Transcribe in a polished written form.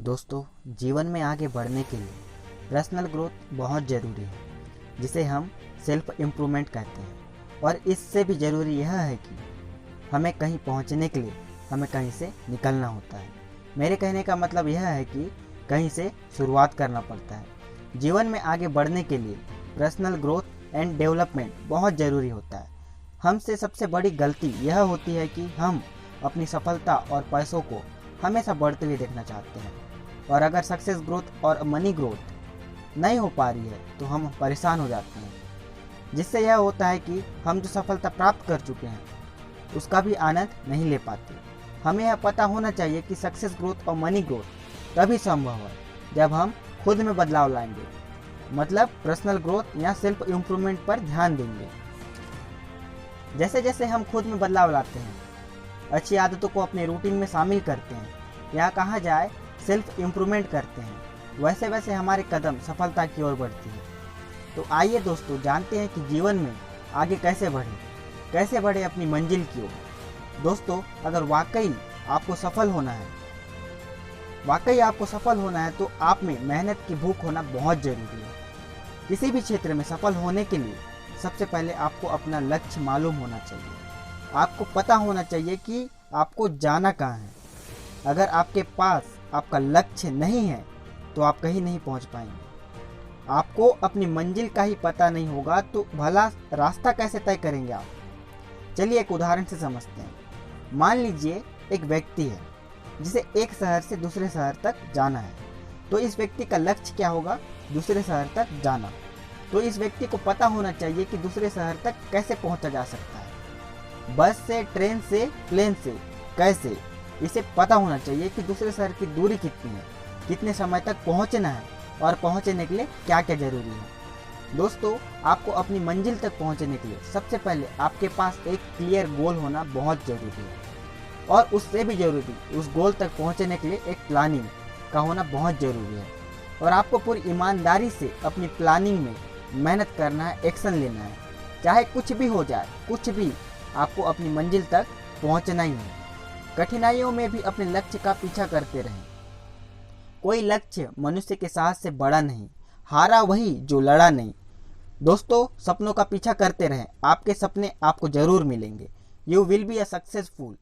दोस्तों, जीवन में आगे बढ़ने के लिए पर्सनल ग्रोथ बहुत ज़रूरी है, जिसे हम सेल्फ इम्प्रूवमेंट कहते हैं। और इससे भी ज़रूरी यह है कि हमें कहीं पहुंचने के लिए हमें कहीं से निकलना होता है। मेरे कहने का मतलब यह है कि कहीं से शुरुआत करना पड़ता है। जीवन में आगे बढ़ने के लिए पर्सनल ग्रोथ एंड डेवलपमेंट बहुत ज़रूरी होता है। हमसे सबसे बड़ी गलती यह होती है कि हम अपनी सफलता और पैसों को हमेशा बढ़ते हुए देखना चाहते हैं, और अगर सक्सेस ग्रोथ और मनी ग्रोथ नहीं हो पा रही है तो हम परेशान हो जाते हैं, जिससे यह होता है कि हम जो सफलता प्राप्त कर चुके हैं उसका भी आनंद नहीं ले पाते। हमें यह पता होना चाहिए कि सक्सेस ग्रोथ और मनी ग्रोथ तभी संभव है जब हम खुद में बदलाव लाएंगे, मतलब पर्सनल ग्रोथ या सेल्फ इम्प्रूवमेंट पर ध्यान देंगे। जैसे जैसे हम खुद में बदलाव लाते हैं, अच्छी आदतों को अपने रूटीन में शामिल करते हैं या कहा जाए सेल्फ इम्प्रूवमेंट करते हैं, वैसे वैसे हमारे कदम सफलता की ओर बढ़ती है। तो आइए दोस्तों, जानते हैं कि जीवन में आगे कैसे बढ़े अपनी मंजिल की ओर। दोस्तों, अगर वाकई आपको सफल होना है तो आप में मेहनत की भूख होना बहुत ज़रूरी है। किसी भी क्षेत्र में सफल होने के लिए सबसे पहले आपको अपना लक्ष्य मालूम होना चाहिए। आपको पता होना चाहिए कि आपको जाना कहाँ है। अगर आपके पास आपका लक्ष्य नहीं है तो आप कहीं नहीं पहुंच पाएंगे। आपको अपनी मंजिल का ही पता नहीं होगा तो भला रास्ता कैसे तय करेंगे आप। चलिए एक उदाहरण से समझते हैं। मान लीजिए एक व्यक्ति है जिसे एक शहर से दूसरे शहर तक जाना है, तो इस व्यक्ति का लक्ष्य क्या होगा? दूसरे शहर तक जाना। तो इस व्यक्ति को पता होना चाहिए कि दूसरे शहर तक कैसे पहुंचा जा सकता है, बस से, ट्रेन से, प्लेन से, कैसे। इसे पता होना चाहिए कि दूसरे शहर की दूरी कितनी है, कितने समय तक पहुंचना है और पहुंचने के लिए क्या क्या जरूरी है। दोस्तों, आपको अपनी मंजिल तक पहुंचने के लिए सबसे पहले आपके पास एक क्लियर गोल होना बहुत ज़रूरी है, और उससे भी ज़रूरी उस गोल तक पहुंचने के लिए एक प्लानिंग का होना बहुत ज़रूरी है। और आपको पूरी ईमानदारी से अपनी प्लानिंग में मेहनत करना है, एक्शन लेना है। चाहे कुछ भी हो जाए, कुछ भी, आपको अपनी मंजिल तक पहुंचना ही है। कठिनाइयों में भी अपने लक्ष्य का पीछा करते रहें। कोई लक्ष्य मनुष्य के साहस से बड़ा नहीं, हारा वही जो लड़ा नहीं। दोस्तों, सपनों का पीछा करते रहें, आपके सपने आपको जरूर मिलेंगे। You will be a successful.